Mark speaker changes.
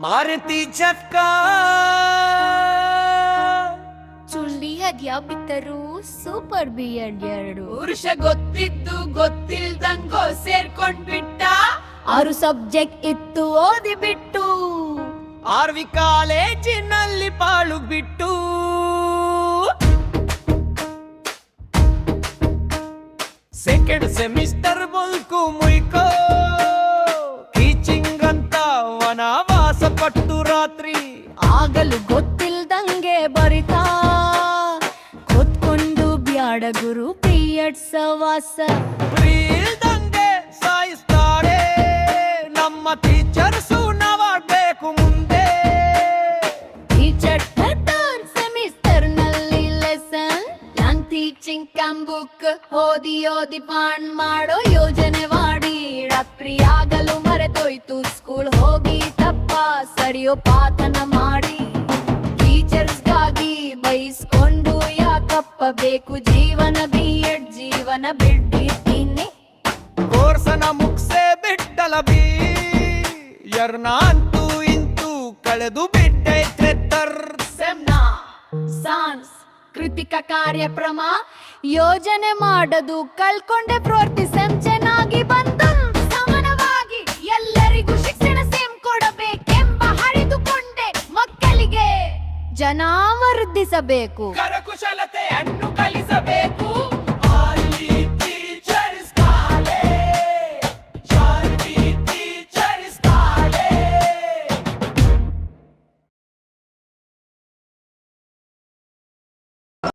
Speaker 1: Maruti ಚಕ್ಕ
Speaker 2: ಚುಳ್ಳಿ ಹದ್ಯಾ ಬಿತ್ತರು super beard 2
Speaker 3: ಪುರುಷ ಗೊತ್ತಿದ್ದು ಗೊತ್ತಿಲ್ದಂಗೋ ಸೇರ್ಕೊಂಡ್ಬಿಟ್ಟ
Speaker 2: 6 subject ಇತ್ತು ಓದಿ ಬಿಟ್ಟು
Speaker 1: ಆರ್ವಿ ಕಾಲೇಜಿನಲ್ಲಿ ಪಾಳು ಬಿಟ್ಟು ಸೆಕೆಂಡ್ ಸೆಮಿಸ್ಟರ್ ಬಲ್ಕು ಮುಯ್ಕೋ ಟೀಚಿಂಗ್ ಅಂತ ವನವಾಸ ಪಟ್ಟು ರಾತ್ರಿ
Speaker 2: ಆಗಲು ಗೊತ್ತಿಲ್ದಂಗೆ ಬರಿತಾ ಕೂತ್ಕೊಂಡು ಬ್ಯಾಡ ಗುರು ಪಿರಿಯಡ್ ಸವಾಸ
Speaker 1: ಇಲ್ದಂಗೆ ಸಾಯಿಸ್ತಾರೆ ನಮ್ಮ ಟೀಚರ್ಸು ನಾವಾಡ್ಬೇಕು ಮುಂದೆ
Speaker 2: ಟೀಚರ್ ಸೆಮಿಸ್ಟರ್ ನಲ್ಲಿ ಲೆಸನ್ ನಾನ್ ಟೀಚಿಂಗ್ ಕಂಬುಕ್ ಓದಿ ಪಾಣ್ ಮಾಡೋ ಯೋಜನೆ ಮಾಡಿ ರಾತ್ರಿ ಆಗಲು ಮರೆತೋಯ್ತು ಸ್ಕೂಲ್ ಹೋಗಿ ತಪ್ಪ ಸರಿಯೋ ಪಾತನ ಮಾಡಿ ಟೀಚರ್ಸ್ಗಾಗಿ ಬೈಸ್ಕೊಂಡು ಯಾಕಪ್ಪ ಬೇಕು ಜೀವನ ಬಿಎಡ್ ಜೀವನ ಬಿಟ್ಟಿದ್ದೀನಿ
Speaker 1: ಕೋರ್ಸನ ಮುಗ್ಸೆ ಬಿಟ್ಟಲ ಬಿ ಯರ್ನ ಅಂತೂ ಇಂತೂ ಕಳೆದು ಬಿಟ್ಟೆ
Speaker 2: ಸೆಮ್ನಾ ಸಾಂಸ್ಕೃತಿಕ ಕಾರ್ಯಕ್ರಮ ಯೋಜನೆ ಮಾಡದು ಕಳ್ಕೊಂಡೆ ಪ್ರವೃತ್ತಿ ಸೆಮ್ ಚೆನ್ನಾಗಿ ಬಂತು ಸಮಾನವಾಗಿ ಎಲ್ಲರಿಗೂ ಶಿಕ್ಷಣ ಸೇಮ್ ಕೊಡಬೇಕೆಂಬ ಹರಿದುಕೊಂಡೆ ಮಕ್ಕಳಿಗೆ ಜನ ವೃದ್ಧಿಸಬೇಕು
Speaker 3: ಕರಕುಶಲತೆಯನ್ನು ಕಲಿಸಬೇಕು